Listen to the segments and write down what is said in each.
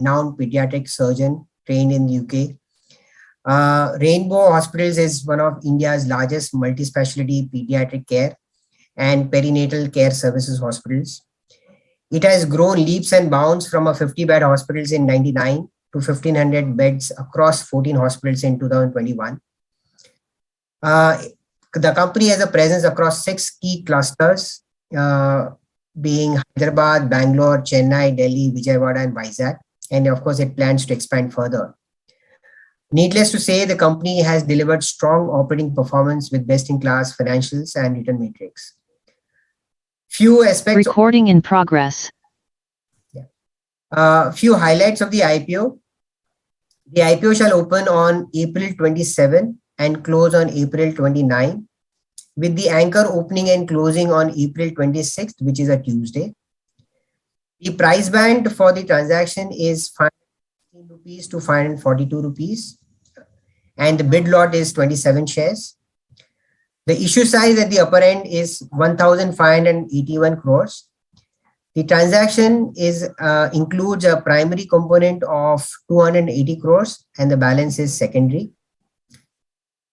renowned pediatric surgeon trained in the UK. Rainbow Hospitals is one of India's largest multi-specialty pediatric care and perinatal care services hospitals. It has grown leaps and bounds from a 50-bed hospitals in 99 to 1,500 beds across 14 hospitals in 2021. The company has a presence across 6 key clusters, being Hyderabad, Bangalore, Chennai, Delhi, Vijayawada, and Vizag. And of course, it plans to expand further. Needless to say, the company has delivered strong operating performance with best-in-class financials and return metrics. Few aspects. Recording in progress. Few highlights of the IPO. The IPO shall open on April 27 and close on April 29, with the anchor opening and closing on April 26th, which is a Tuesday. The price band for the transaction is 515 rupees to 542 rupees, and the bid lot is 27 shares. The issue size at the upper end is 1,581 crores. The transaction includes a primary component of 280 crores and the balance is secondary.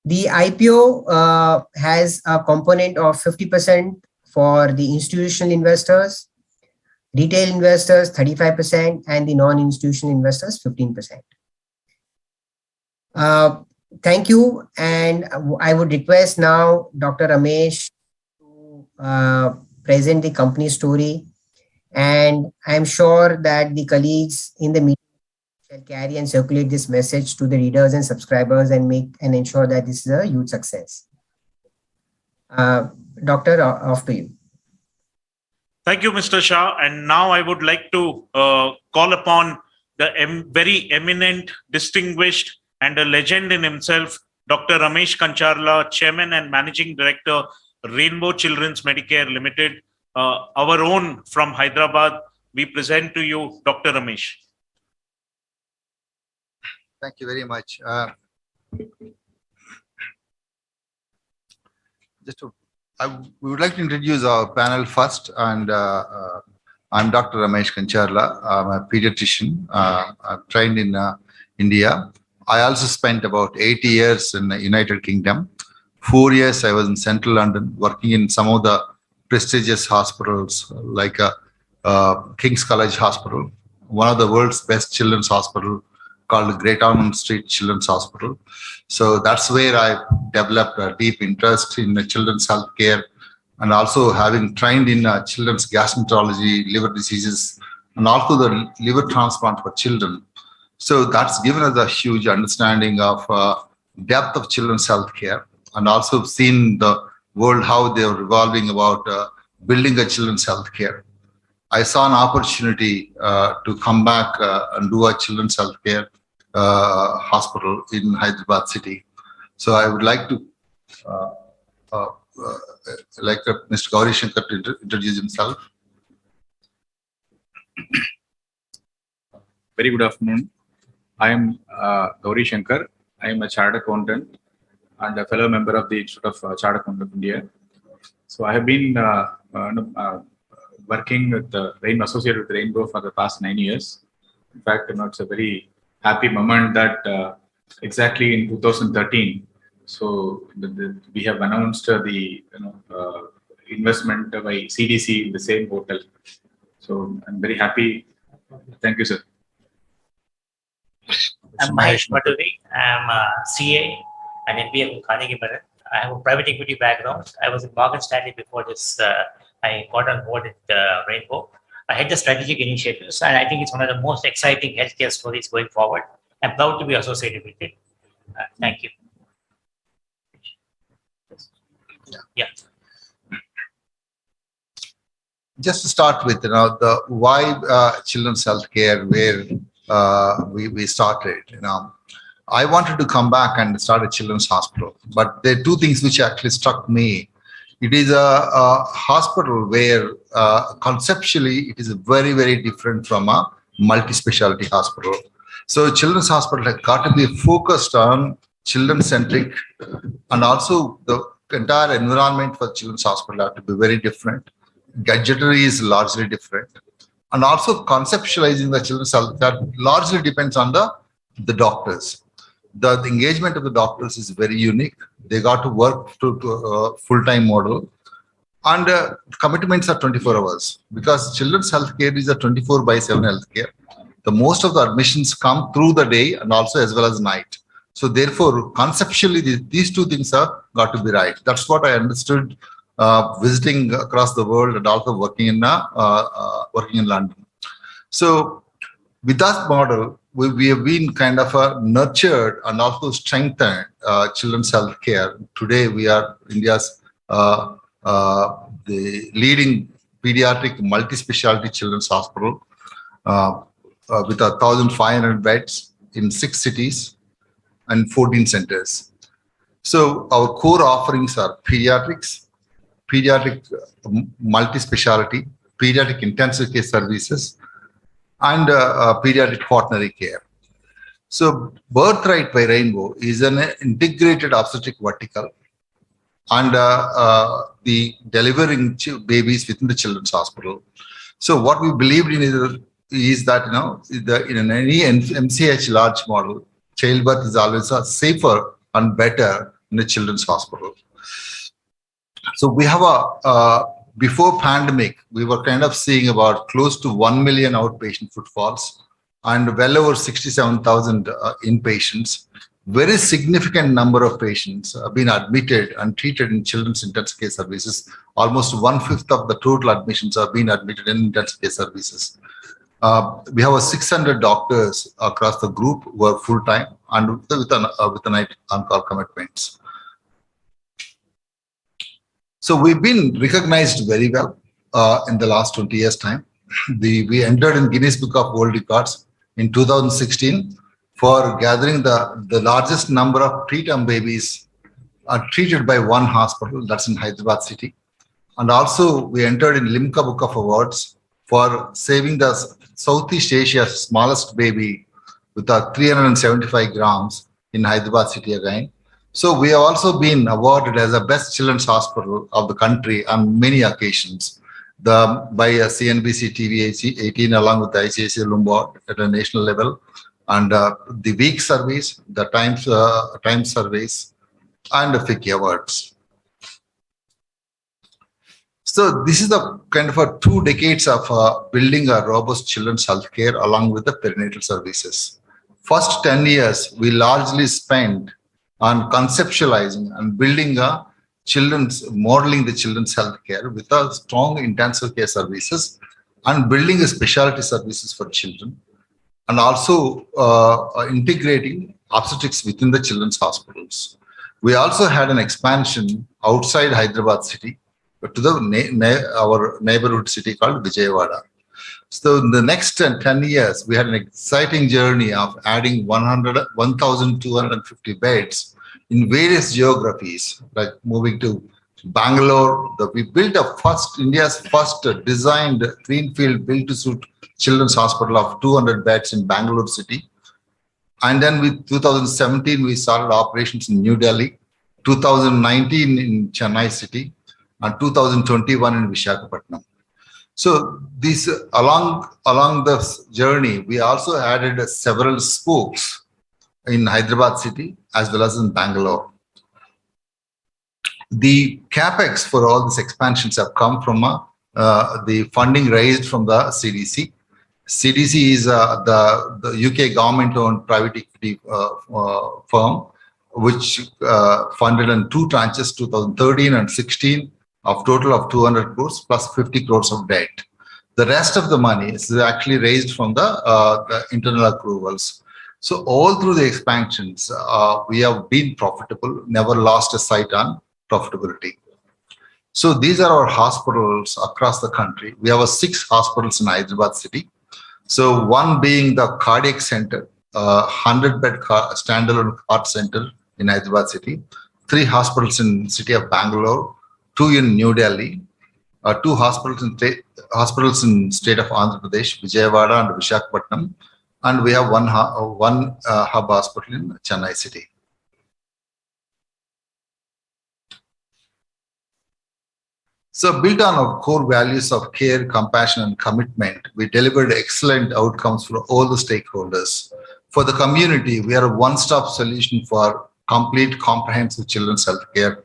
The IPO has a component of 50% for the institutional investors, retail investors 35%, and the non-institutional investors 15%. Thank you, and I would request now Dr. Ramesh to present the company story, and I'm sure that the colleagues in the meeting shall carry and circulate this message to the readers and subscribers and ensure that this is a huge success. Doctor, off to you. Thank you, Mr. Shah. And now I would like to call upon the very eminent, distinguished, and a legend in himself, Dr. Ramesh Kancharla, Chairman and Managing Director, Rainbow Children's Medicare Limited, our own from Hyderabad. We present to you Dr. Ramesh. Thank you very much. We would like to introduce our panel first, and I'm Dr. Ramesh Kancharla. I'm a pediatrician. I'm trained in India. I also spent about 8 years in the United Kingdom. 4 years I was in Central London, working in some of the prestigious hospitals like King's College Hospital, one of the world's best children's hospital called Great Ormond Street Children's Hospital. So that's where I developed a deep interest in children's health care, and also having trained in children's gastroenterology, liver diseases, and also the liver transplant for children. So that's given us a huge understanding of depth of children's health care, and also seen the world, how they're revolving about building a children's health care. I saw an opportunity to come back and do a children's health care hospital in Hyderabad city. So I would like to Mr. Gauri Shankar to introduce himself. Very good afternoon. I am Gauri Shankar. I am a chartered accountant and a fellow member of the Institute of Chartered Accountants of India. So I have been working with associated with Rainbow for the past 9 years. In fact, it's a very happy moment that exactly in 2013, so we have announced the investment by CDC in the same hotel. So I'm very happy. Thank you, sir. I'm Mahesh Maturi. I'm a CA and MBA from Carnegie Mellon. I have a private equity background. I was in Morgan Stanley before this. I got on board at Rainbow. I had the strategic initiatives, and I think it's one of the most exciting healthcare stories going forward. I'm proud to be associated with it. Thank you. Yeah. Just to start with, the why children's healthcare, where we started. I wanted to come back and start a children's hospital, but there are two things which actually struck me. It is a hospital where conceptually it is very, very different from a multi-specialty hospital. So children's hospital has got to be focused on children-centric, and also the entire environment for children's hospital have to be very different. Gadgetry is largely different. and also conceptualizing the children's health that largely depends on the doctors. The engagement of the doctors is very unique. They got to work to a full-time model, and commitments are 24 hours because children's healthcare is a 24/7 healthcare. The most of the admissions come through the day and also as well as night. So therefore, conceptually, these two things are got to be right. That's what I understood visiting across the world and also working in London. So with that model, we have been kind of nurtured and also strengthened children's health care. Today, we are India's the leading pediatric multi-specialty children's hospital with 1,500 beds in 6 cities and 14 centers. So our core offerings are pediatrics, pediatric multi-specialty, pediatric intensive care services, and pediatric quaternary care. So Birthright by Rainbow is an integrated obstetric vertical and the delivering babies within the children's hospital. So what we believed in is that, in any MCH large model, childbirth is always safer and better in a children's hospital. So we have before pandemic, we were kind of seeing about close to 1 million outpatient footfalls and well over 67,000 inpatients. Very significant number of patients have been admitted and treated in children's intensive care services. Almost 1/5 of the total admissions have been admitted in intensive care services. We have 600 doctors across the group who are full-time and with a night on-call commitments. So we've been recognized very well in the last 20 years' time. We entered in Guinness Book of World Records in 2016 for gathering the largest number of preterm babies treated by one hospital, that's in Hyderabad city. And also we entered in Limca Book of Awards for saving the Southeast Asia's smallest baby with 375 grams in Hyderabad city again. So we have also been awarded as the best children's hospital of the country on many occasions by CNBC TV 18 along with the ICICI Lombard at a national level, and the Week surveys, the Times surveys, and the FICCI awards. So this is the kind of 2 decades of building a robust children's healthcare along with the perinatal services. First 10 years, we largely spent on conceptualizing and building modeling the children's healthcare with a strong intensive care services and building a specialty services for children, and also integrating obstetrics within the children's hospitals. We also had an expansion outside Hyderabad city to our neighborhood city called Vijayawada. So in the next 10 years, we had an exciting journey of adding 1,250 beds in various geographies, like moving to Bangalore. We built India's first designed greenfield built-to-suit children's hospital of 200 beds in Bangalore city. And then with 2017, we started operations in New Delhi, 2019 in Chennai city, and 2021 in Visakhapatnam. So these along the journey, we also added several spokes in Hyderabad city as well as in Bangalore. The capex for all these expansions have come from the funding raised from the CDC. CDC is the UK government-owned private equity firm, which funded in 2 tranches, 2013 and 16, of total of 200 crores plus 50 crores of debt. The rest of the money is actually raised from the internal accruals. So all through the expansions, we have been profitable, never lost a sight on profitability. So these are our hospitals across the country. We have 6 hospitals in Hyderabad city. So one being the cardiac center, 100-bed standalone heart center in Hyderabad city, 3 hospitals in city of Bangalore, 2 in New Delhi, 2 hospitals in state of Andhra Pradesh, Vijayawada and Visakhapatnam, and we have one hub hospital in Chennai city. So built on our core values of care, compassion, and commitment, we delivered excellent outcomes for all the stakeholders. For the community, we are a one-stop solution for complete comprehensive children's healthcare.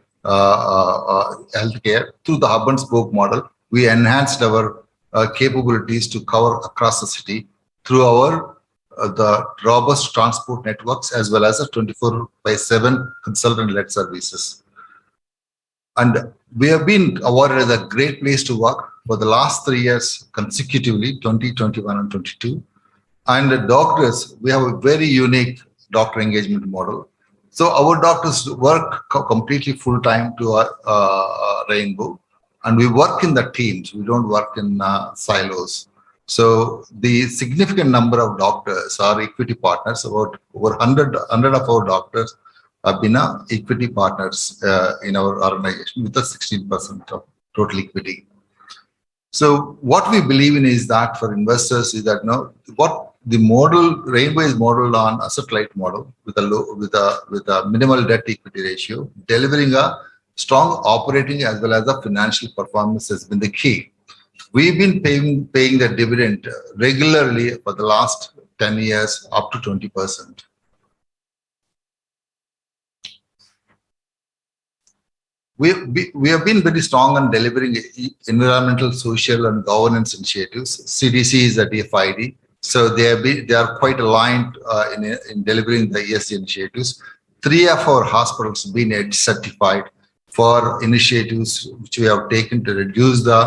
Through the hub and spoke model, we enhanced our capabilities to cover across the city through our the robust transport networks as well as the 24/7 consultant-led services. And we have been awarded as a great place to work for the last 3 years consecutively, 2021 and 22. And the doctors, we have a very unique doctor engagement model. So our doctors work completely full-time to our Rainbow, and we work in the teams. We don't work in silos. So the significant number of doctors are equity partners. About over 100 of our doctors have been equity partners in our organization with a 16% of total equity. So what we believe in is that for investors is that what the model Rainbow is modeled on asset-light model with a minimal debt equity ratio, delivering a strong operating as well as the financial performance has been the key. We've been paying the dividend regularly for the last 10 years, up to 20%. We have been very strong on delivering environmental, social, and governance initiatives. CDC is a DFID, so they are quite aligned in delivering the ESG initiatives. 3 of our hospitals have been EDGE certified for initiatives which we have taken to reduce the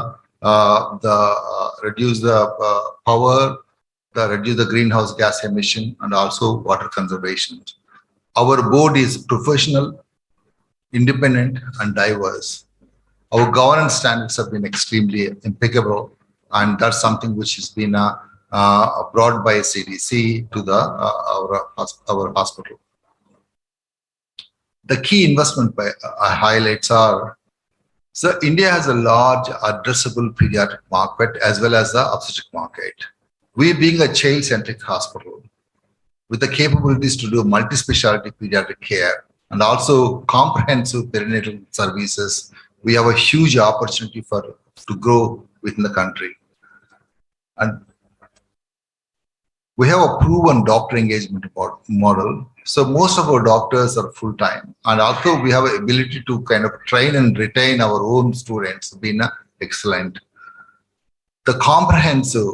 power, reduce the greenhouse gas emission, and also water conservation. Our board is professional, independent, and diverse. Our governance standards have been extremely impeccable, and that's something which has been brought by CDC to our hospital. The key investment highlights are: so India has a large addressable pediatric market as well as the obstetric market. We being a child-centric hospital with the capabilities to do multi-specialty pediatric care and also comprehensive perinatal services, we have a huge opportunity to grow within the country. And we have a proven doctor engagement model. So most of our doctors are full-time, and also we have an ability to kind of train and retain our own students, been excellent. The comprehensive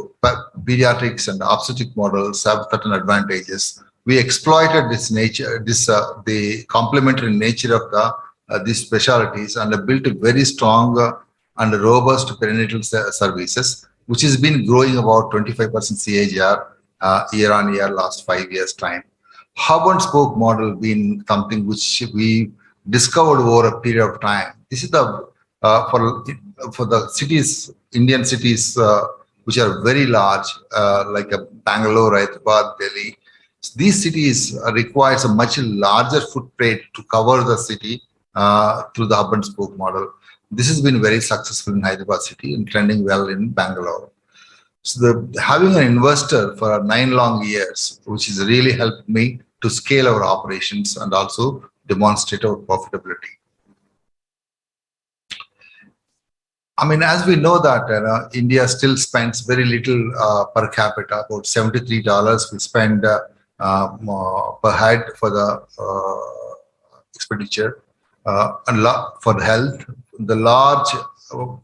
pediatrics and obstetric models have certain advantages. We exploited the complementary nature of these specialties and have built a very strong and robust perinatal services, which has been growing about 25% CAGR year on year last 5 years time. Hub and spoke model being something which we discovered over a period of time. This is for the cities, Indian cities, which are very large, like Bangalore, Hyderabad, Delhi. These cities requires a much larger footprint to cover the city through the hub and spoke model. This has been very successful in Hyderabad city and trending well in Bangalore. So having an investor for 9 long years, which has really helped me to scale our operations and also demonstrate our profitability. I mean, as we know that India still spends very little per capita, about $73 we spend per head for the expenditure and for the health. The large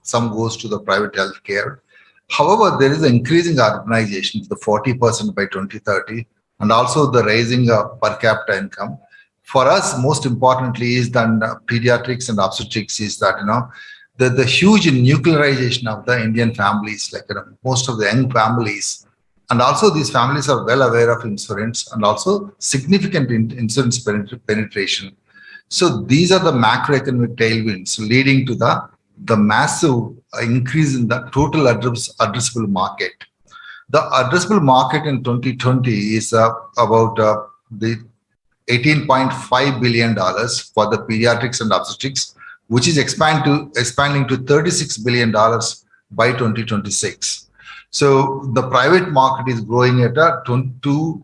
sum goes to the private health care. However, there is an increasing urbanization to the 40% by 2030, and also the raising of per capita income. For us, most importantly, is that pediatrics and obstetrics is that the huge nuclearization of the Indian families, like most of the young families, and also these families are well aware of insurance and also significant insurance penetration. So these are the macroeconomic tailwinds leading to the massive increase in the total addressable market. The addressable market in 2020 is about the $18.5 billion for the pediatrics and obstetrics, which is expanding to $36 billion by 2026. So the private market is growing at a 22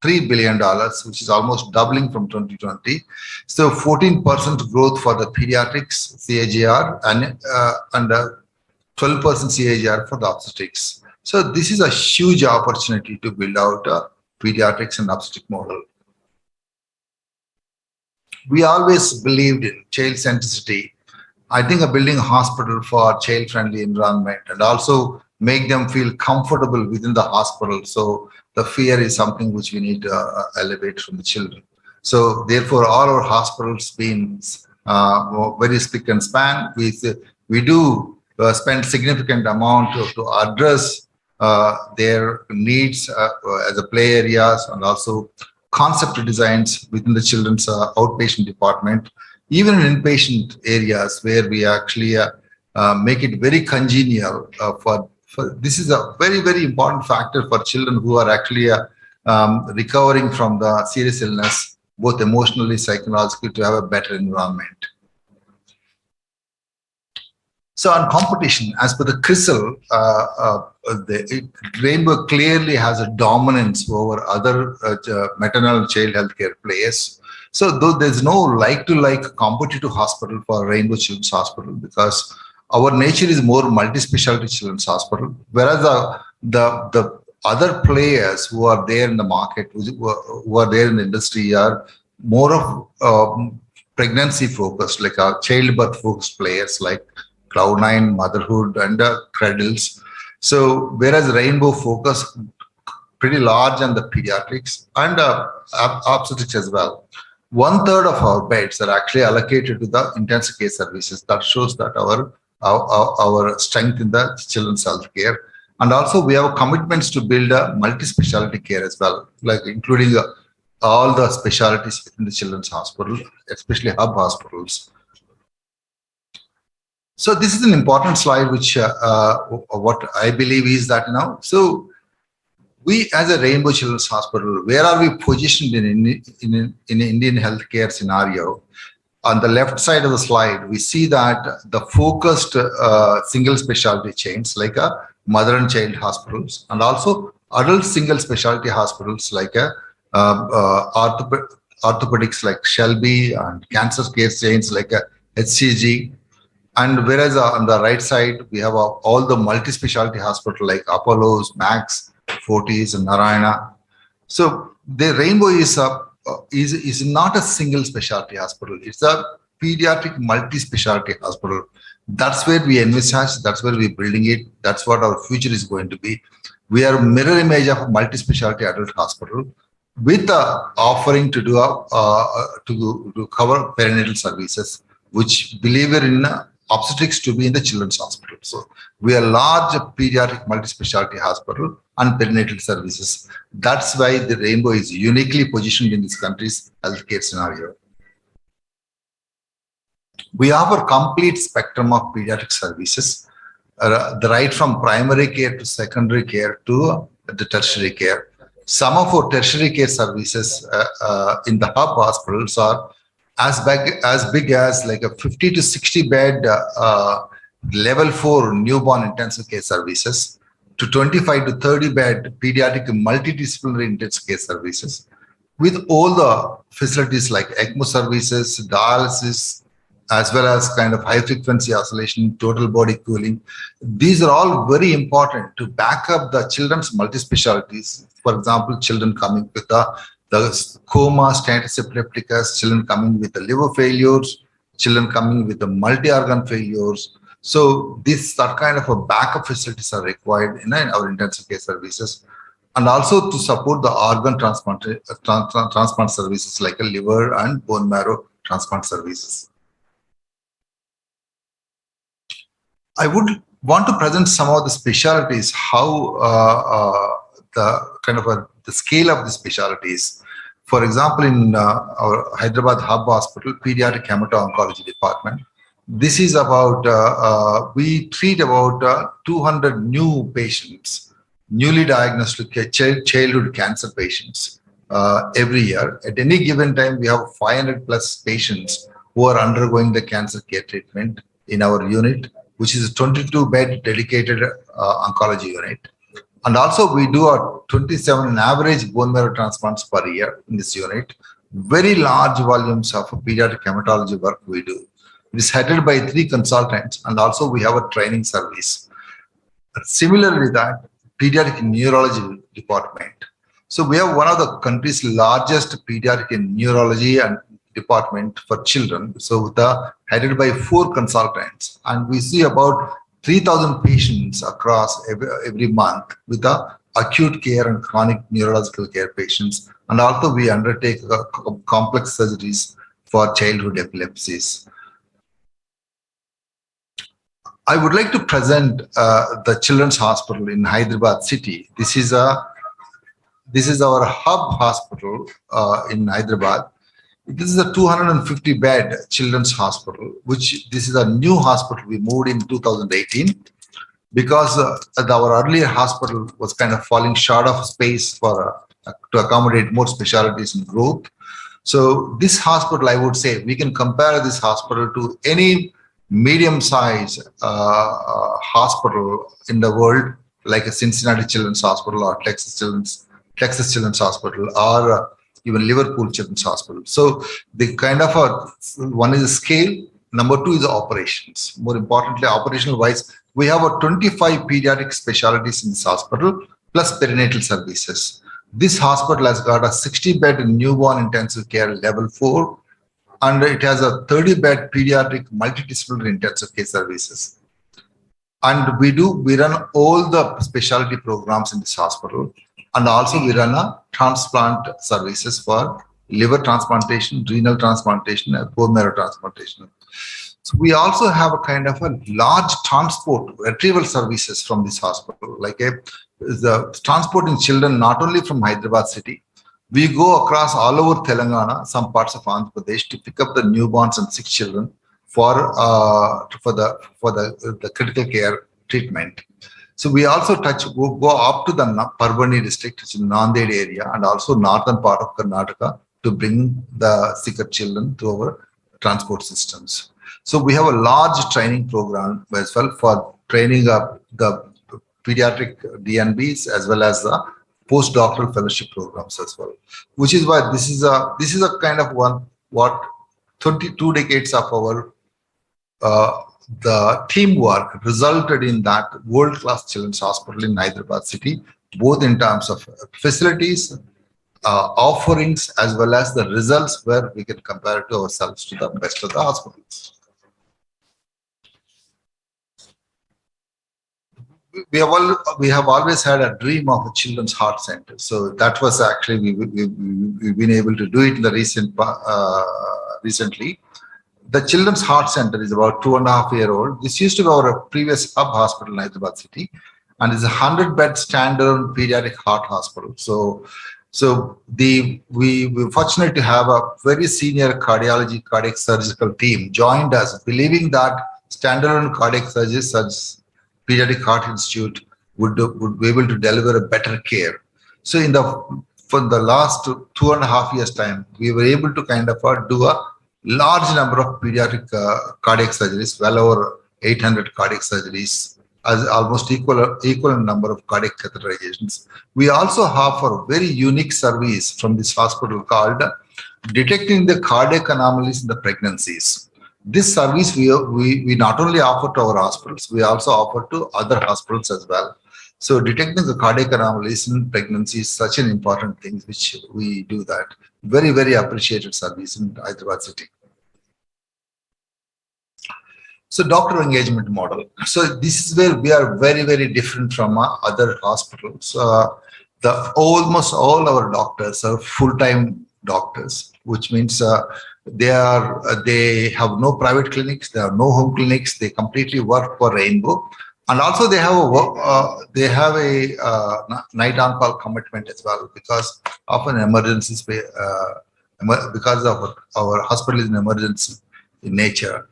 $3 billion, which is almost doubling from 2020. So 14% growth for the pediatrics CAGR and 12% CAGR for the obstetrics. So this is a huge opportunity to build out a pediatrics and obstetric model. We always believed in child centricity. I think building a hospital for child-friendly environment and also make them feel comfortable within the hospital. So the fear is something which we need to elevate from the children. So therefore, all our hospitals being very spick and span. We do spend significant amount to address their needs as a play areas and also concept designs within the children's outpatient department, even in inpatient areas where we actually make it very congenial for this is a very, very important factor for children who are actually recovering from the serious illness, both emotionally, psychologically, to have a better environment. So on competition, as per the CRISIL, Rainbow clearly has a dominance over other maternal and child healthcare players. So though there's no like-to-like competitive hospital for Rainbow Children's Hospital, because our nature is more multi-specialty children's hospital, whereas the other players who are there in the market, who are there in the industry, are more of pregnancy focused, like childbirth focused players like Cloud9, Motherhood, and Cradles. So whereas Rainbow focus pretty large on the pediatrics and obstetrics as well. 1/3 of our beds are actually allocated to the intensive care services. That shows that our strength in the children's health care. And also we have commitments to build a multi-specialty care as well, like including all the specialties within the children's hospital, especially hub hospitals. So this is an important slide, which what I believe is that so we as a Rainbow Children's Hospital, where are we positioned in Indian healthcare scenario? On the left side of the slide, we see that the focused single specialty chains like mother and child hospitals, and also adult single specialty hospitals like orthopedics like Shelby, and cancer care chains like HCG. And whereas on the right side, we have all the multi-specialty hospital like Apollo's, Max, Fortis, and Narayana. So the Rainbow is not a single specialty hospital. It's a pediatric multi-specialty hospital. That's where we envisage, that's where we're building it. That's what our future is going to be. We are a mirror image of a multi-specialty adult hospital with the offering to do to cover perinatal services, which believe in obstetrics to be in the children's hospital. So we are a large pediatric multi-specialty hospital and perinatal services. That's why the Rainbow is uniquely positioned in this country's healthcare scenario. We offer complete spectrum of pediatric services, the right from primary care to secondary care to the tertiary care. Some of our tertiary care services in the hub hospitals are as big as like a 50 to 60 bed level 4 newborn intensive care services to 25 to 30 bed pediatric multidisciplinary intensive care services with all the facilities like ECMO services, dialysis, as well as kind of high frequency oscillation, total body cooling. These are all very important to back up the children's multi-specialties. For example, children coming with the coma, status epilepticus, children coming with the liver failures, children coming with the multi-organ failures. So that kind of a backup facilities are required in our intensive care services, and also to support the organ transplant services like a liver and bone marrow transplant services. I would want to present some of the specialties, how the scale of the specialties. For example, in our Hyderabad Hub Hospital, Pediatric Hemato-Oncology Department, this is about, we treat about 200 new patients, newly diagnosed with childhood cancer patients every year. At any given time, we have 500 plus patients who are undergoing the cancer care treatment in our unit, which is a 22 bed dedicated oncology unit. And also we do a 27 average bone marrow transplants per year in this unit. Very large volumes of pediatric hematology work we do. It is headed by 3 consultants, and also we have a training service. Similarly, that pediatric neurology department. So we have one of the country's largest pediatric neurology and department for children. So headed by 4 consultants, and we see about 3,000 patients across every month with the acute care and chronic neurological care patients. And also we undertake complex surgeries for childhood epilepsies. I would like to present the Children's Hospital in Hyderabad city. This is our hub hospital in Hyderabad. This is a 250-bed children's hospital, which this is a new hospital we moved in 2018 because our earlier hospital was kind of falling short of space for to accommodate more specialties and growth. So this hospital, I would say, we can compare this hospital to any medium-sized hospital in the world, like a Cincinnati Children's Hospital or Texas Children's Hospital or even Liverpool Children's Hospital. So the kind of one is the scale, number 2 is the operations. More importantly, operational wise, we have 25 pediatric specialties in this hospital plus perinatal services. This hospital has got a 60-bed newborn intensive care level 4, and it has a 30-bed pediatric multidisciplinary intensive care services. And we run all the specialty programs in this hospital. And also we run a transplant services for liver transplantation, renal transplantation, and bone marrow transplantation. So we also have a kind of a large transport retrieval services from this hospital, like the transporting children not only from Hyderabad city. We go across all over Telangana, some parts of Andhra Pradesh, to pick up the newborns and sick children for the critical care treatment. So we also go up to the Parbhani district, which is Nanded area, and also northern part of Karnataka to bring the sicker children to our transport systems. So we have a large training program as well for training up the pediatric DNBs as well as the postdoctoral fellowship programs as well. Which is why this is a kind of 32 decades of our the teamwork resulted in that world-class children's hospital in Hyderabad city, both in terms of facilities, offerings, as well as the results where we can compare to ourselves to the best of the hospitals. We have always had a dream of a children's heart center. So that was actually, we've been able to do it in the recently. The Children's Heart Center is about 2.5 years old. This used to be our previous hub hospital in Hyderabad city, and it's a 100-bed standalone pediatric heart hospital. So we're fortunate to have a very senior cardiac surgical team joined us, believing that standalone cardiac surgeries such as Pediatric Heart Institute would be able to deliver a better care. So for the last 2.5 years time, we were able to kind of do a large number of pediatric cardiac surgeries, well over 800 cardiac surgeries, as almost equal number of cardiac catheterizations. We also have a very unique service from this hospital called detecting the cardiac anomalies in the pregnancies. This service we not only offer to our hospitals, we also offer to other hospitals as well. So detecting the cardiac anomalies in pregnancy is such an important thing, which we do that. Very, very appreciated service in Hyderabad city. So doctor engagement model. So this is where we are very, very different from other hospitals. Almost all our doctors are full-time doctors, which means they have no private clinics, they have no home clinics, they completely work for Rainbow. And also they have a night on-call commitment as well, because of an emergencies, because of our hospital is an emergency in nature.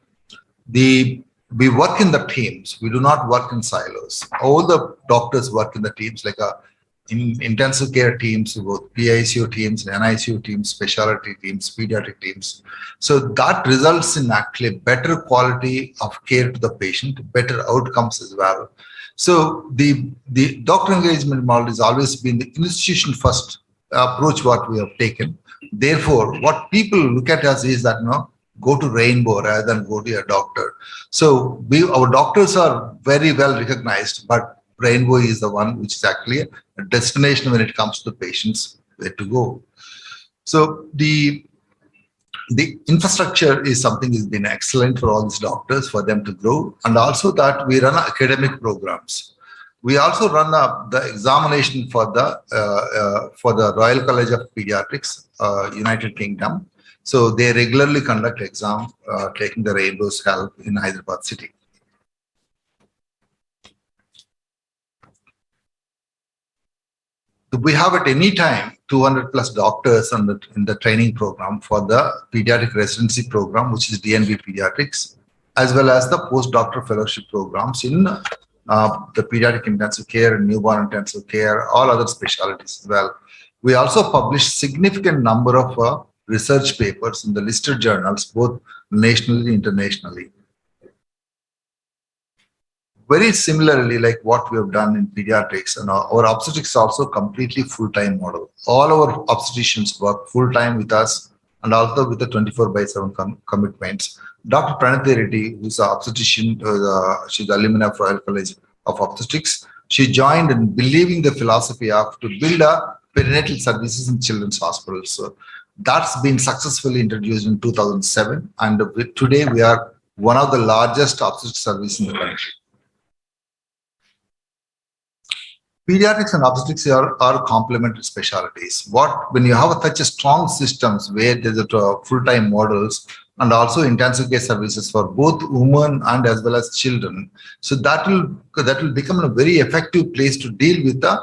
We work in the teams. We do not work in silos. All the doctors work in the teams, like in intensive care teams, both PICU teams, NICU teams, specialty teams, pediatric teams. So that results in actually better quality of care to the patient, better outcomes as well. So the doctor engagement model has always been the institution first approach what we have taken. Therefore, what people look at us is that go to Rainbow rather than go to a doctor. So our doctors are very well recognized, but Rainbow is the one which is actually a destination when it comes to patients where to go. So the infrastructure is something has been excellent for all these doctors for them to grow, and also that we run academic programs. We also run the examination for the Royal College of Pediatrics, United Kingdom. So they regularly conduct exam taking the Rainbow's help in Hyderabad city. We have at any time 200 plus doctors in the training program for the pediatric residency program, which is DNB Pediatrics, as well as the postdoctoral fellowship programs in the pediatric intensive care and newborn intensive care, all other specialties as well. We also publish significant number of research papers in the listed journals, both nationally and internationally. Very similarly, like what we have done in pediatrics, and our obstetrics also completely full-time model. All our obstetricians work full-time with us and also with the 24/7 commitments. Dr. Pranati Reddy, who's an obstetrician, she's alumna of Royal College of Obstetrics. She joined in believing the philosophy of to build a perinatal services in children's hospitals. So that's been successfully introduced in 2007. And today we are one of the largest obstetrics services in the country. Pediatrics and obstetrics are complementary specialties. When you have such a strong systems where there's a full-time models and also intensive care services for both women and as well as children, so that will become a very effective place to deal with the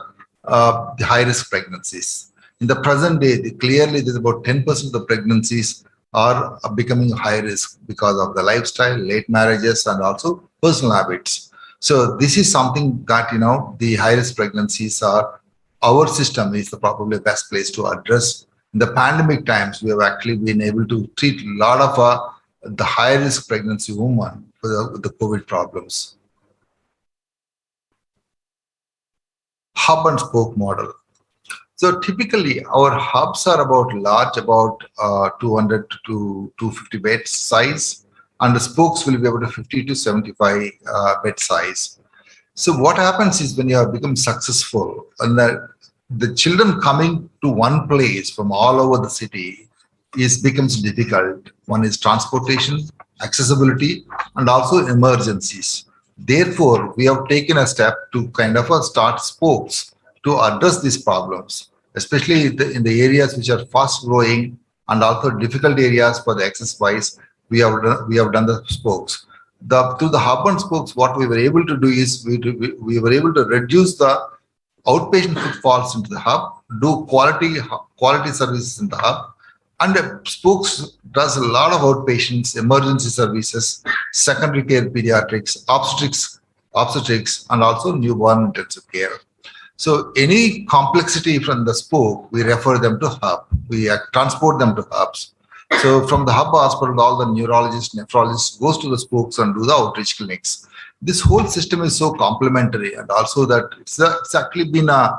high-risk pregnancies. In the present day, clearly there's about 10% of the pregnancies are becoming high risk because of the lifestyle, late marriages, and also personal habits. So this is something that, the high-risk pregnancies are, our system is probably the best place to address. In the pandemic times, we have actually been able to treat a lot of the high-risk pregnancy women for the COVID problems. Hub and spoke model. So typically our hubs are about 200 to 250 bed size, and the spokes will be about 50 to 75 bed size. So what happens is when you have become successful and the children coming to one place from all over the city becomes difficult. One is transportation, accessibility, and also emergencies. Therefore, we have taken a step to kind of start spokes to address these problems, especially in the areas which are fast growing and also difficult areas for the access wise. We have done the spokes. Through the hub and spokes, what we were able to do is we were able to reduce the outpatient footfalls into the hub, do quality services in the hub, and the spokes does a lot of outpatients, emergency services, secondary care pediatrics, obstetrics, and also newborn intensive care. So any complexity from the spoke, we refer them to hub. We transport them to hubs. So from the hub hospital, all the neurologists, nephrologists goes to the spokes and do the outreach clinics. This whole system is so complementary, and also that it's actually been the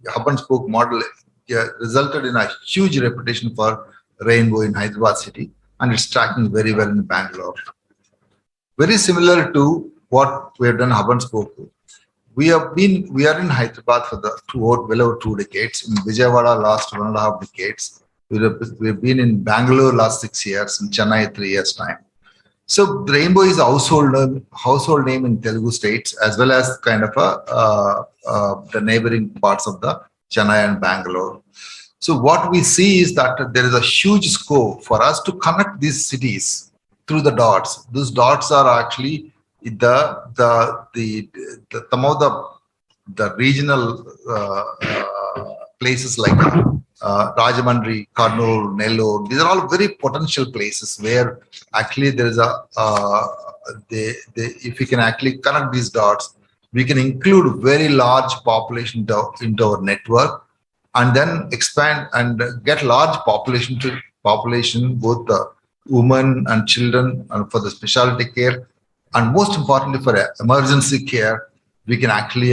hub and spoke model resulted in a huge reputation for Rainbow in Hyderabad city, and it's tracking very well in Bangalore. Very similar to what we have done hub and spoke. We are in Hyderabad for well over 2 decades. In Vijayawada last 1.5 decades. We've been in Bangalore last 6 years, in Chennai 3 years time. So Rainbow is a household name in Telugu states, as well as kind of the neighboring parts of the Chennai and Bangalore. So what we see is that there is a huge scope for us to connect these cities through the dots. Those dots are actually some of the regional places like Rajahmundry, Kurnool, Nellore. These are all very potential places where actually there is if we can actually connect these dots, we can include very large population into our network, and then expand and get large population, both the women and children, and for the specialty care, And most importantly, for emergency care, we can actually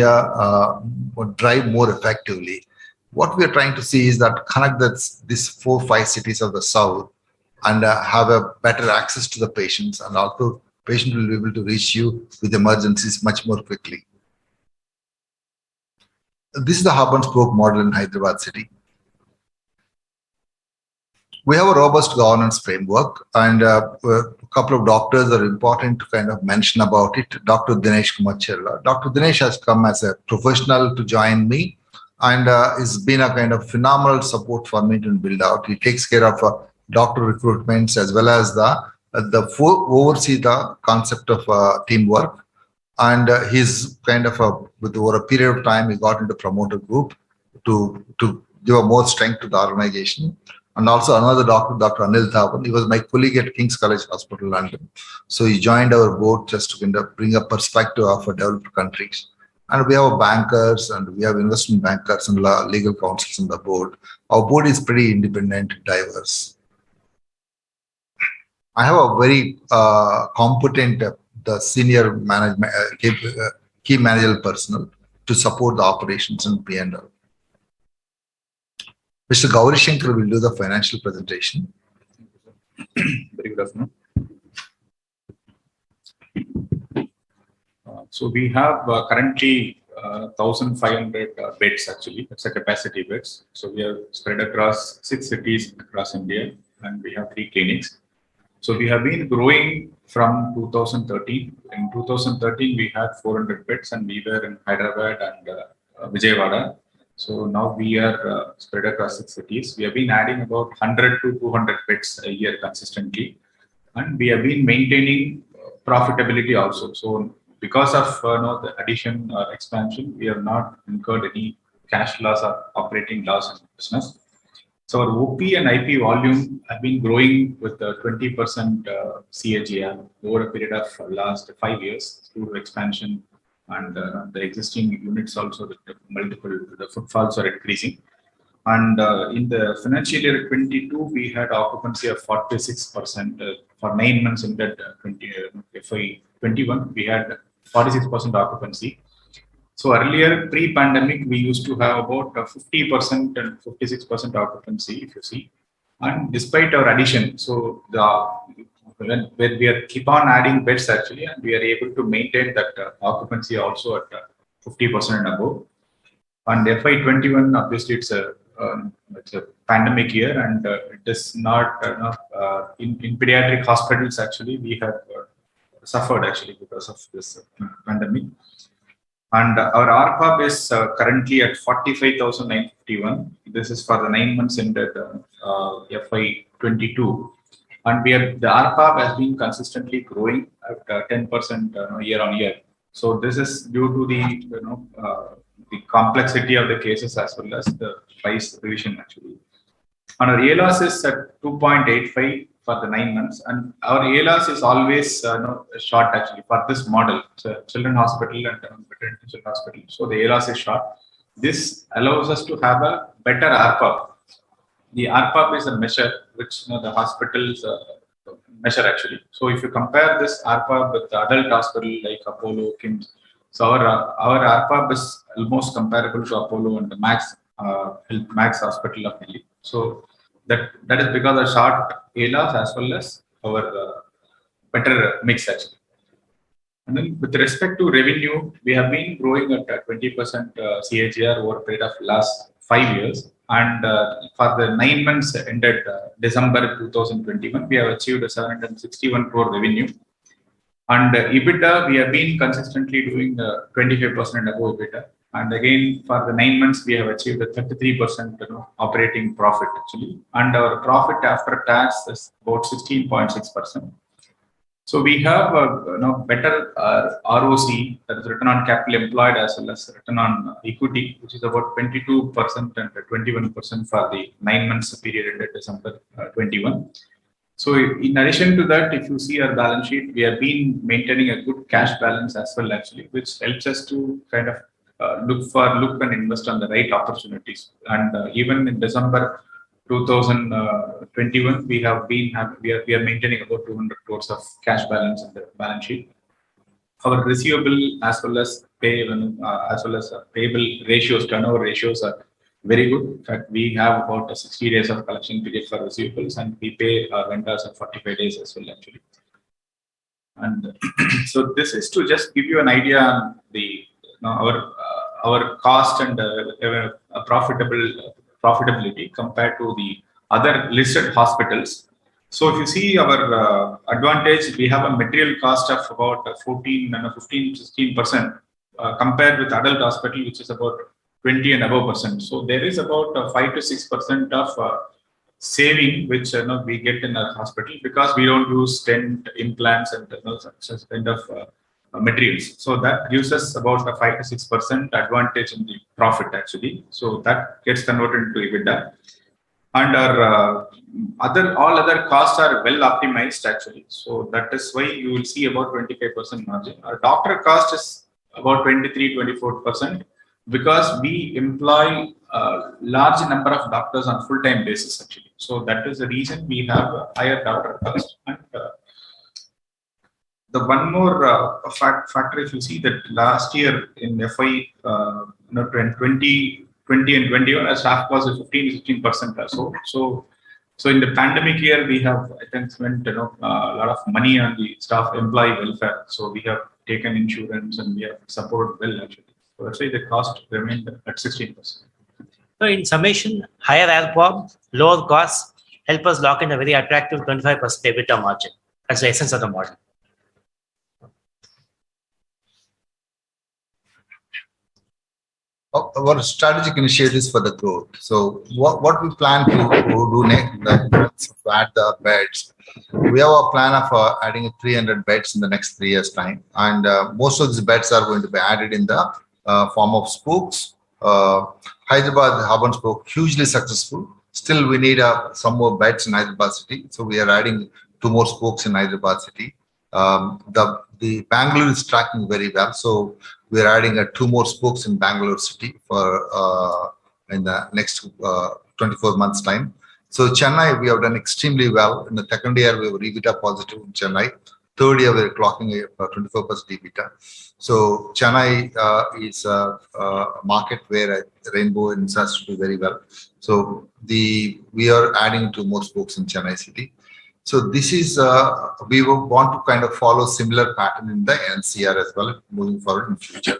drive more effectively. What we are trying to see is that connect these 4-5 cities of the south and have a better access to the patients, and also patient will be able to reach you with emergencies much more quickly. This is the hub and spoke model in Hyderabad city. We have a robust governance framework, and a couple of doctors are important to kind of mention about it. Dr. Dinesh Kumar. Dr. Dinesh has come as a professional to join me, and it's been a kind of phenomenal support for me to build out. He takes care of doctor recruitments as well as oversee the concept of teamwork. And he's kind of with over a period of time, he got into promoter group to give a more strength to the organization. And also another doctor, Dr. Anil Thavan, he was my colleague at King's College Hospital, London. So he joined our board just to kind of bring a perspective of developed countries. And we have bankers and we have investment bankers and legal counsels on the board. Our board is pretty independent, diverse. I have a very competent, the senior management, key managerial personnel to support the operations and P&L. Mr. Gauri Shankar will do the financial presentation. Very good afternoon. So we have currently 1,500 beds actually. That's a capacity beds. So we are spread across 6 cities across India, and we have 3 clinics. So we have been growing from 2013. In 2013, we had 400 beds, and we were in Hyderabad and Vijayawada. So now we are spread across 6 cities. We have been adding about 100 to 200 beds a year consistently, and we have been maintaining profitability also. So because of the addition or expansion, we have not incurred any cash loss or operating loss in business. So our OP and IP volume have been growing with 20% CAGR over a period of last 5 years through expansion, and the existing units also with the footfalls are increasing. And in the financial year 22, we had occupancy of 46%. For 9 months in that FY 21, we had 46% occupancy. So earlier, pre-pandemic, we used to have about 50% and 56% occupancy, if you see. And despite our addition, so when we are keep on adding beds actually, and we are able to maintain that occupancy also at 50% and above. And FY21, obviously, it's a pandemic year, and it is not in pediatric hospitals actually we have suffered actually because of this pandemic. And our ARPOB is currently at 45,951. This is for the 9 months ended FY22. And the ARPOB has been consistently growing at 10% year on year. So this is due to the complexity of the cases as well as the price revision actually. And our ALOS is at 2.85 for the 9 months, and our ALOS is always short actually for this model. So children hospital and veterinary children hospital. So the ALOS is short. This allows us to have a better ARPOB. The ARPOB is a measure which the hospitals measure actually. So if you compare this ARPOB with the adult hospital like Apollo, KIMS, so our ARPOB is almost comparable to Apollo and the Max Hospital of Delhi. So that is because of short ALOS as well as our better mix actually. And then with respect to revenue, we have been growing at 20% CAGR over a period of last 5 years. And for the 9 months ended December 2021, we have achieved a 761 crore revenue. And EBITDA, we have been consistently doing 25% above EBITDA. And again, for the 9 months, we have achieved a 33% operating profit actually. And our profit after tax is about 16.6%. So we have a better ROC, that is return on capital employed, as well as return on equity, which is about 22% and 21% for the 9 months period ended December 21. So in addition to that, if you see our balance sheet, we have been maintaining a good cash balance as well actually, which helps us to kind of look and invest on the right opportunities. And even in December 2021, we are maintaining about 200 crores of cash balance in the balance sheet. our receivable as well as payable ratios, turnover ratios are very good. In fact, we have about 60 days of collection period for receivables, and we pay our vendors at 45 days as well, actually. And so this is to just give you an idea on the our cost and profitability compared to the other listed hospitals. So if you see our advantage, we have a material cost of about 15-16% compared with adult hospital, which is about 20 and above %. So there is about 5 to 6% of saving which we get in our hospital, because we don't use stent, implants, and such kind of materials. So that gives us about a 5 to 6% advantage in the profit, actually. So that gets converted into EBITDA. And our all other costs are well optimized, actually. So that is why you will see about 25% margin. Our doctor cost is about 23-24%, because we employ a large number of doctors on full-time basis, actually. So that is the reason we have a higher doctor cost. And the one more factor, if you see that last year in FY 2020 and 21, our staff cost is 15-16% or so. So in the pandemic year, we have, I think, spent a lot of money on the staff employee welfare. So we have taken insurance and we have supported well, actually. So that's why the cost remained at 16%. So in summation, higher ARPOB, lower costs help us lock in a very attractive 25% EBITDA margin. That's the essence of the model. Our strategic initiatives for the growth. So what we plan to do next, to add the beds. We have a plan of adding 300 beds in the next 3 years' time, and most of these beds are going to be added in the form of spokes. Hyderabad hub and spoke, hugely successful. Still, we need some more beds in Hyderabad city, so we are adding 2 more spokes in Hyderabad city. The Bangalore is tracking very well, so we are adding 2 more spokes in Bangalore city for in the next 24 months time. So Chennai, we have done extremely well. In the second year, we were EBITDA positive in Chennai. Third year, we are clocking a 24% EBITDA. So Chennai is a market where Rainbow has to do very well. So we are adding 2 more spokes in Chennai city. So this is we want to kind of follow similar pattern in the NCR as well moving forward in future.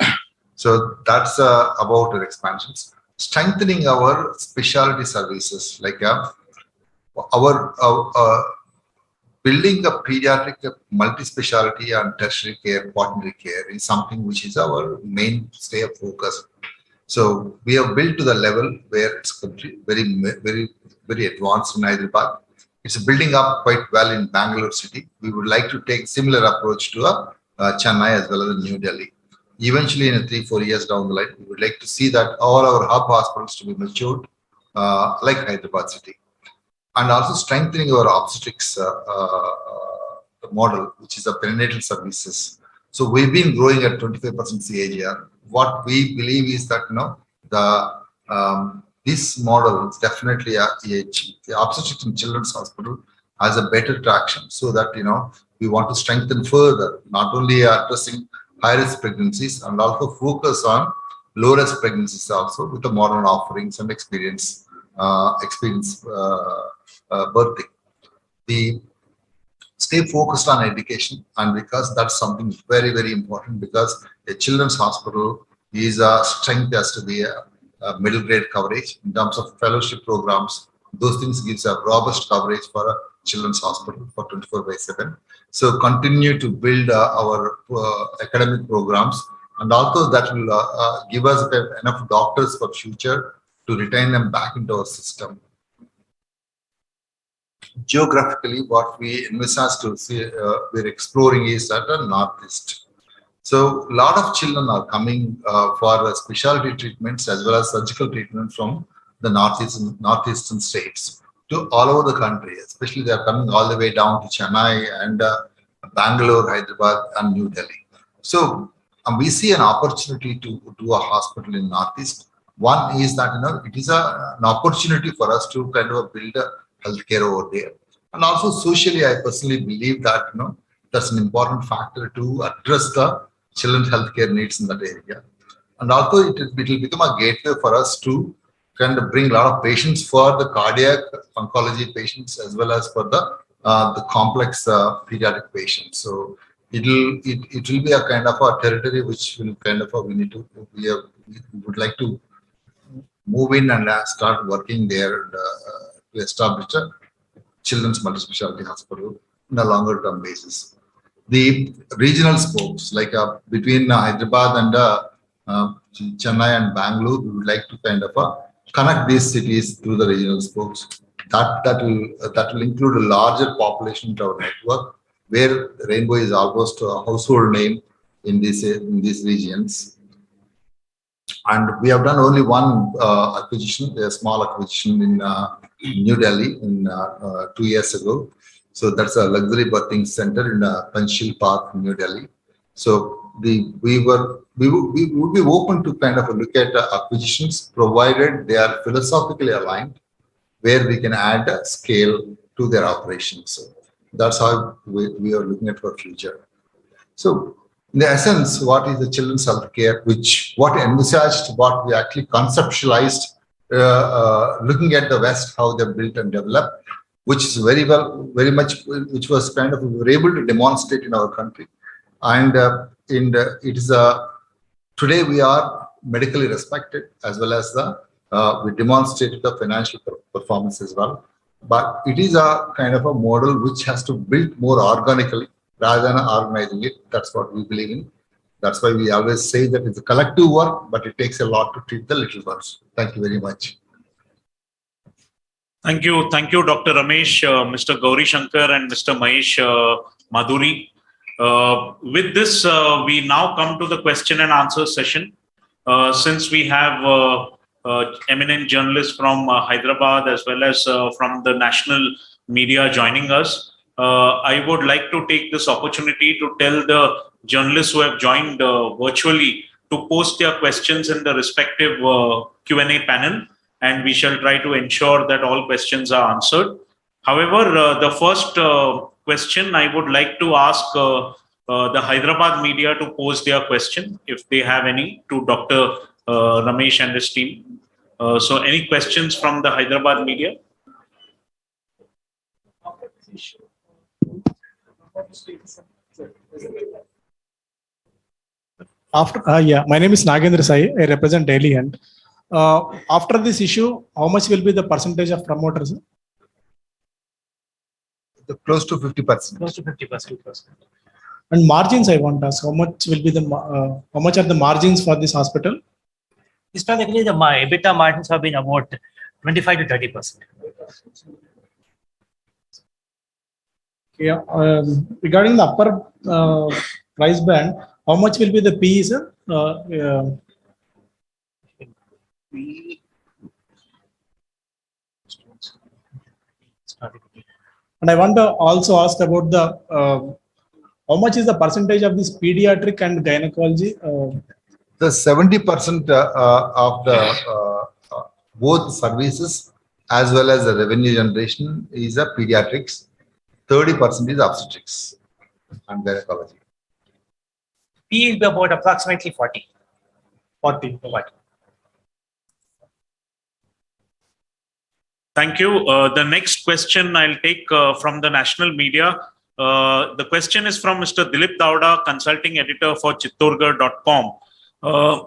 So that's about our expansions. Strengthening our specialty services, like our building a pediatric multi-specialty and tertiary care, quaternary care is something which is our mainstay of focus. So we have built to the level where it's very advanced in Hyderabad. It's building up quite well in Bangalore city. We would like to take similar approach to Chennai as well as New Delhi. Eventually, in 3-4 years down the line, we would like to see that all our hub hospitals to be matured like Hyderabad city. And also strengthening our obstetrics model, which is a perinatal services. So we've been growing at 25% CAGR. What we believe is that this model is definitely the obstetrics and children's hospital has a better traction, so that we want to strengthen further, not only addressing high-risk pregnancies and also focus on low-risk pregnancies also with the modern offerings and experience birthing. The stay focused on education, and because that's something very, very important, because a children's hospital is a strength has to be a middle grade coverage in terms of fellowship programs. Those things gives a robust coverage for a children's hospital for 24/7. So continue to build our academic programs, and also that will give us enough doctors for future to retain them back into our system. Geographically, what we envisage to see, we're exploring is at the Northeast. So a lot of children are coming for specialty treatments as well as surgical treatment from the northeastern states to all over the country. Especially they are coming all the way down to Chennai and Bangalore, Hyderabad, and New Delhi. So we see an opportunity to do a hospital in Northeast. One is that it is an opportunity for us to kind of build a healthcare over there, and also socially, I personally believe that that's an important factor to address the children's healthcare needs in that area. And also it will become a gateway for us to kind of bring a lot of patients for the cardiac oncology patients as well as for the complex pediatric patients. So it will be a kind of a territory which will kind of we would like to move in and start working there to establish a children's multispecialty hospital on a longer term basis. The regional spokes like between Hyderabad and Chennai and Bangalore, we would like to kind of connect these cities through the regional spokes. That will include a larger population to our network, where Rainbow is almost a household name in these regions. And we have done only one acquisition, a small acquisition in New Delhi in 2 years ago. So that's a luxury birthing center in Panchsheel Park, New Delhi. So we would be open to kind of look at acquisitions, provided they are philosophically aligned, where we can add a scale to their operations. So that's how we are looking at our future. So in the essence, what is the children's healthcare, what envisaged, what we actually conceptualized, looking at the West, how they built and developed, which is which was kind of, we were able to demonstrate in our country. And it is today we are medically respected, as well as we demonstrated the financial performance as well. But it is a kind of a model which has to build more organically rather than organizing it. That's what we believe in. That's why we always say that it's a collective work, but it takes a lot to treat the little ones. Thank you very much. Thank you, Dr. Ramesh, Mr. Gauri Shankar, and Mr. Mahesh Madhuri. With this, we now come to the question and answer session. Since we have eminent journalists from Hyderabad as well as from the national media joining us, I would like to take this opportunity to tell the journalists who have joined virtually to post their questions in the respective Q&A panel, and we shall try to ensure that all questions are answered. However, the first question I would like to ask the Hyderabad media to pose their question, if they have any, to Dr. Ramesh and his team. So any questions from the Hyderabad media? Yeah, my name is Nagendra Sai. I represent Daily Hunt. After this issue, how much will be the percentage of promoters? Close to 50%. Close to 50%. And margins, I want to ask, how much will be how much are the margins for this hospital? Historically, the EBITDA margins have been about 25 to 30%. Yeah. Regarding the upper price band, how much will be the PE, sir? And I want to also ask about the how much is the percentage of this pediatric and gynecology? The 70% of the both services as well as the revenue generation is a pediatrics. 30% is obstetrics and gynecology. P will be about approximately 40. 40. Thank you. The next question I'll take from the national media. The question is from Mr. Dilip Dauda, consulting editor for Chittorgarh.com.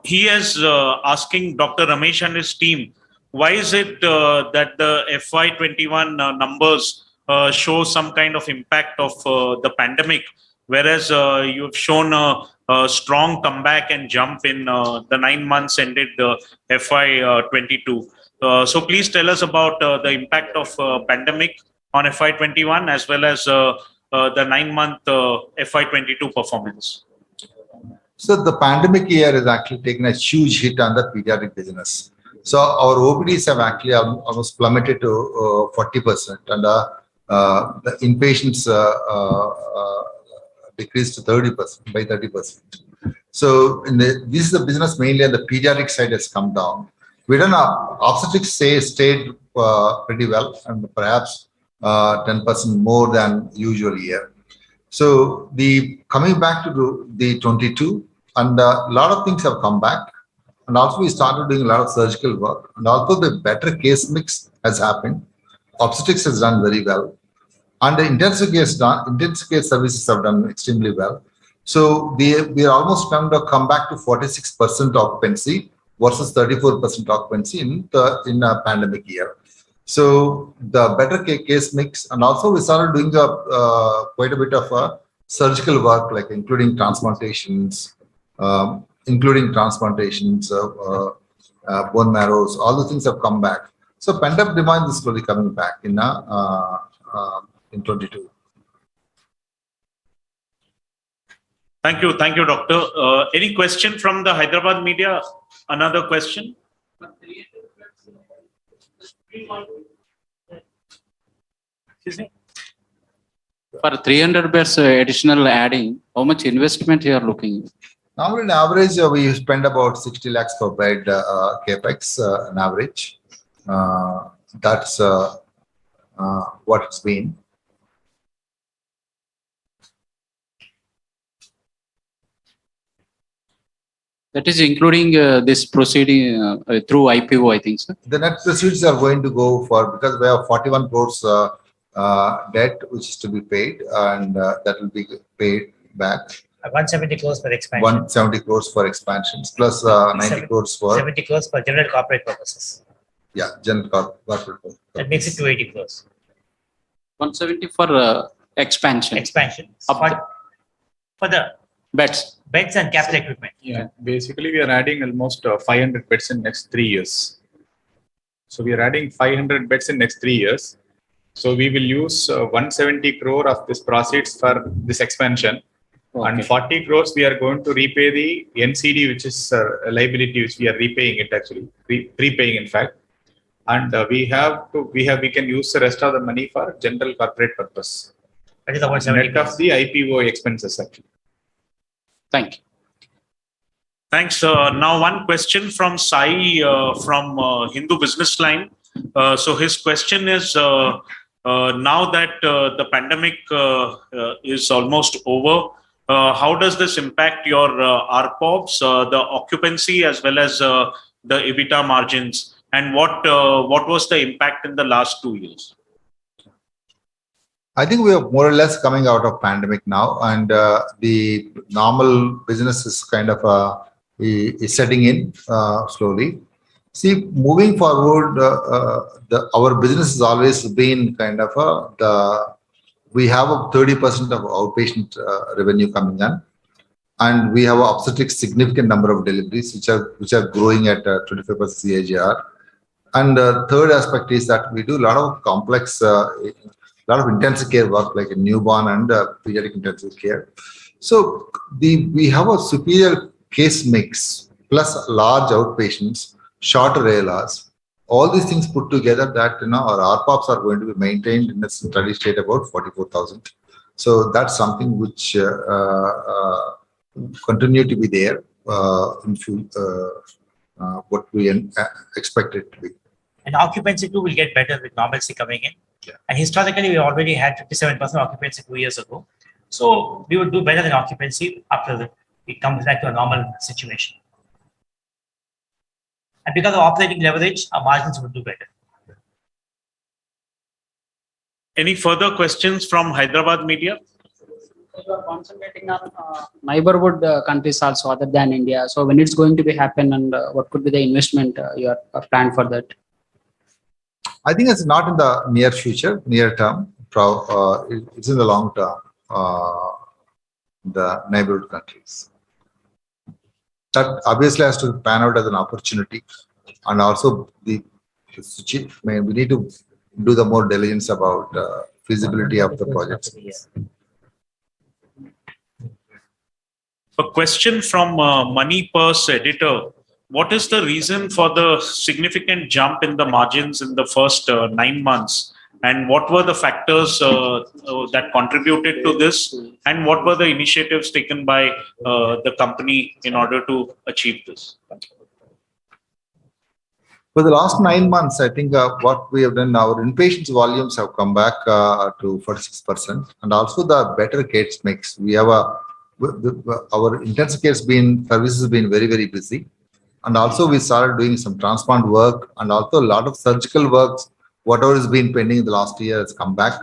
He is asking Dr. Ramesh and his team, why is it that the FY21 numbers show some kind of impact of the pandemic, whereas you have shown a strong comeback and jump in the 9 months ended FY22. So please tell us about the impact of pandemic on FY21 as well as the 9-month FY22 performance. So the pandemic year has actually taken a huge hit on the pediatric business. So our OPDs have actually almost plummeted to 40%, and the inpatients decreased to 30% by 30%. So this is the business mainly on the pediatric side has come down. We don't know, obstetrics stayed pretty well, and perhaps 10% more than usual year. So coming back to the 22, And a lot of things have come back. And also we started doing a lot of surgical work. And also the better case mix has happened. Obstetrics has done very well. And the intensive care services have done extremely well. So we are almost trying to come back to 46% occupancy versus 34% occupancy in a pandemic year. So the better case mix, and also we started doing quite a bit of surgical work, like including transplantations, bone marrows, all the things have come back. So pent-up demand is slowly coming back in 22. Thank you, doctor. Any question from the Hyderabad media? Another question? For 300 beds additional adding, how much investment you are looking? Now, in average, we spend about 60 lakhs per bed capex on average. That's what it's been. That is including this proceeding through IPO, I think, sir. The net proceeds are going to go for, because we have 41 crores debt which is to be paid, and that will be paid back. 170 crores for expansion. 170 crores for expansions, plus 90 crores for 70 crores for general corporate purposes. Yeah, general corporate purposes. That makes it 280 crores. 170 for expansion. Expansion. For the Beds and capital equipment. Yeah, basically we are adding almost 500 beds in next 3 years. So we are adding 500 beds in next 3 years. So we will use 170 crore of this proceeds for this expansion. Okay. And 40 crores we are going to repay the NCD, which is a liability which we are repaying it actually, prepaying in fact. And we can use the rest of the money for general corporate purpose. That is the 170 net of the IPO expenses actually. Thank you. Thanks. Now one question from Sai from Hindu Business Line. So his question is, now that the pandemic is almost over, how does this impact your ARPOBs, the occupancy, as well as the EBITDA margins? And what was the impact in the last 2 years? I think we are more or less coming out of pandemic now, and the normal business is kind of is setting in slowly. See, moving forward, our business has always been kind of we have a 30% of outpatient revenue coming in, and we have an obstetrics significant number of deliveries which are growing at 25% CAGR. And the third aspect is that we do a lot of complex, lot of intensive care work, like a newborn and pediatric intensive care. So we have a superior case mix plus large outpatients, shorter ALRs. All these things put together, that our ARPOBs are going to be maintained in a steady state about 44,000. So that's something which continue to be there in what we expect it to be. And occupancy too will get better with normalcy coming in. Yeah. And historically, we already had 57% occupancy 2 years ago. So we would do better than occupancy after it comes back to a normal situation. And because of operating leverage, our margins would do better. Any further questions from Hyderabad media? You are concentrating on neighborhood countries also other than India. So when it's going to be happen, and what could be the investment you are planned for that? I think it's not in the near future, near term. It's in the long term, the neighborhood countries. That obviously has to pan out as an opportunity. And also, we need to do the more diligence about feasibility of the projects. A question from Money Purse editor. What is the reason for the significant jump in the margins in the first 9 months? And what were the factors that contributed to this? And what were the initiatives taken by the company in order to achieve this? For the last 9 months, I think what we have done, our inpatients volumes have come back to 46%. And also the better case mix. We have a our intensive care services has been very, very busy. And also we started doing some transplant work and also a lot of surgical works. Whatever has been pending in the last year has come back,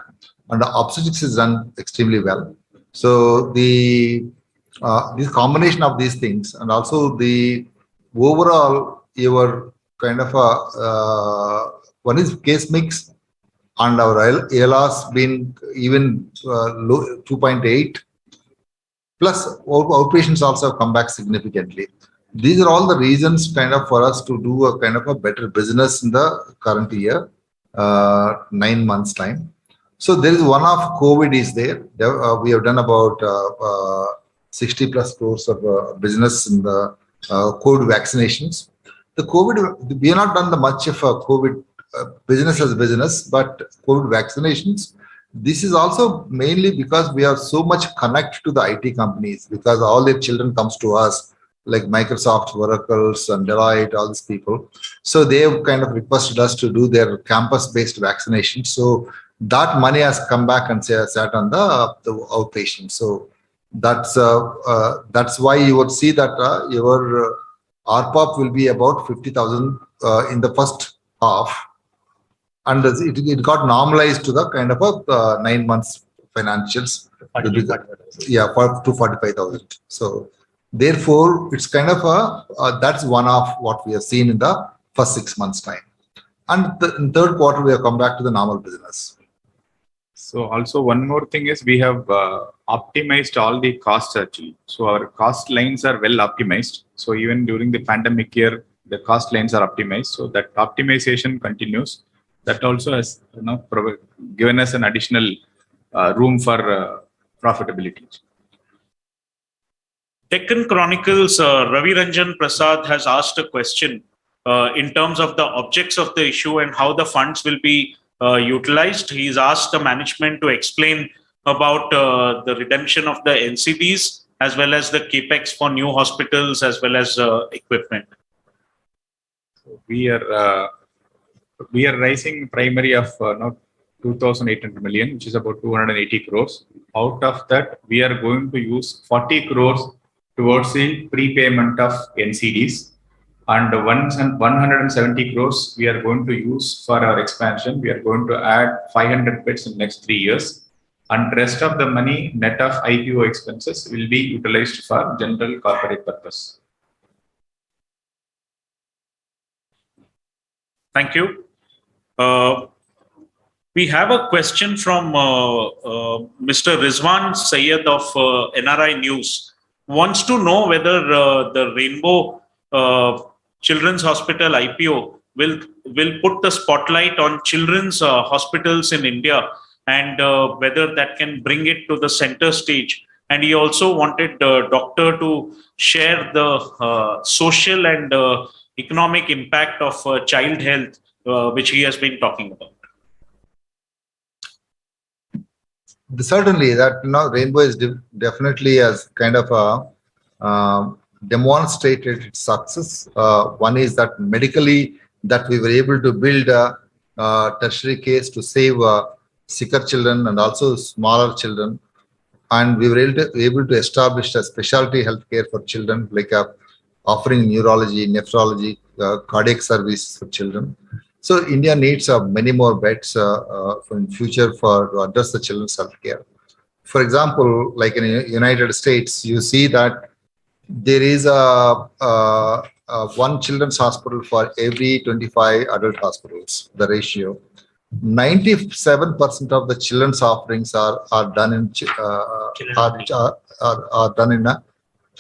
and the obstetrics is done extremely well. So this combination of these things, and also the overall your kind of one is case mix, and our ALR's been even low 2.8, plus outpatients also have come back significantly. These are all the reasons kind of for us to do a kind of a better business in the current year, 9 months time. So there is one of COVID is there. We have done about 60 plus crores of business in the COVID vaccinations. The COVID, we have not done the much of a COVID business as business, but COVID vaccinations. This is also mainly because we are so much connected to the IT companies, because all their children comes to us, like Microsoft, Oracles, and Deloitte, all these people. So they have kind of requested us to do their campus-based vaccination. So that money has come back and sat on the outpatient. So that's why you would see that your RPOP will be about 50,000 in the first half, and it got normalized to the kind of a 9 months financials. Yeah, to 45,000. So therefore, it's kind of that's one of what we have seen in the first 6 months time. And in third quarter, we have come back to the normal business. So also one more thing is we have optimized all the costs actually. So our cost lines are well optimized. So even during the pandemic year, the cost lines are optimized. So that optimization continues. That also has given us an additional room for profitability. Deccan Chronicles, Ravi Ranjan Prasad has asked a question in terms of the objects of the issue and how the funds will be utilized. He's asked the management to explain about the redemption of the NCDs as well as the capex for new hospitals as well as equipment. We are raising primary of 2,800 million, which is about 280 crores. Out of that, we are going to use 40 crores towards the prepayment of NCDs. And 170 crores we are going to use for our expansion. We are going to add 500 beds in the next 3 years. And rest of the money, net of IPO expenses, will be utilized for general corporate purpose. Thank you. We have a question from Mr. Rizwan Sayed of NRI News. Wants to know whether the Rainbow Children's Hospital IPO will put the spotlight on children's hospitals in India, and whether that can bring it to the center stage. And he also wanted the doctor to share the social and economic impact of child health, which he has been talking about. Certainly, that Rainbow is definitely has kind of demonstrated its success. One is that medically that we were able to build a tertiary case to save sicker children and also smaller children, and we were able to establish a specialty healthcare for children, like offering neurology, nephrology, cardiac services for children. So India needs many more beds in future to address the children's healthcare. For example, like in the United States, you see that there is one children's hospital for every 25 adult hospitals, the ratio. 97% of the children's offerings are done in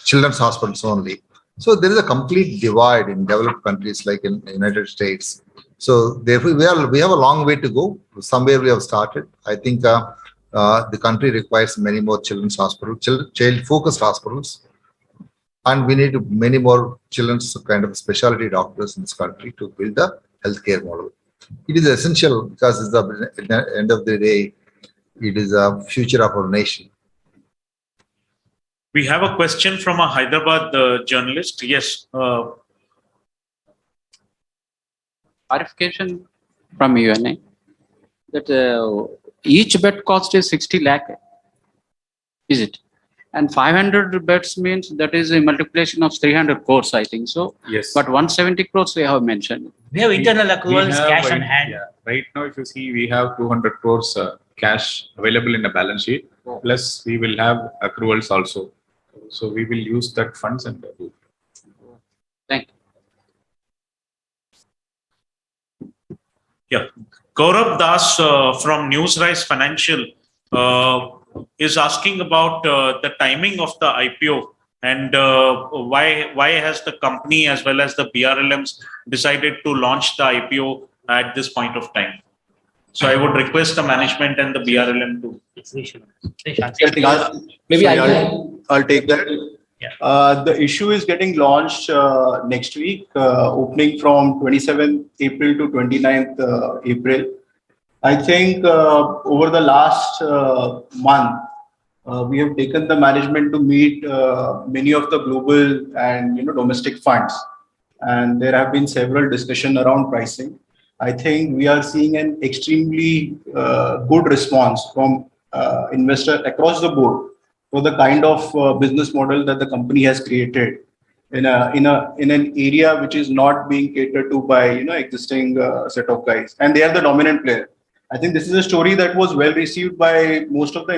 children's hospitals only. So there is a complete divide in developed countries like in the United States. So therefore, we have a long way to go. Somewhere we have started. I think the country requires many more children's hospitals, child-focused hospitals, and we need many more children's kind of specialty doctors in this country to build a healthcare model. It is essential because at the end of the day, it is a future of our nation. We have a question from a Hyderabad journalist. Yes. Clarification from UNA that each bed cost is 60 lakh. Is it? And 500 bets means that is a multiplication of 300 crores, I think so. Yes. But 170 crores they have mentioned. We have internal We accruals, have cash on right- hand. Yeah, right now, if you see, we have 200 crores cash available in the balance sheet. Plus, we will have accruals also. So we will use that funds and do. Thank you. Yeah. Gaurav Das from Newsrise Financial is asking about the timing of the IPO and why has the company as well as the BRLMs decided to launch the IPO at this point of time. So I would request the management and the BRLM to. Maybe I'll take that. Yeah. The issue is getting launched next week, opening from 27th April to 29th April. I think over the last month, we have taken the management to meet many of the global and domestic funds, and there have been several discussions around pricing. I think we are seeing an extremely good response from investors across the board for the kind of business model that the company has created in an area which is not being catered to by existing set of guys, and they are the dominant player. I think this is a story that was well received by most of the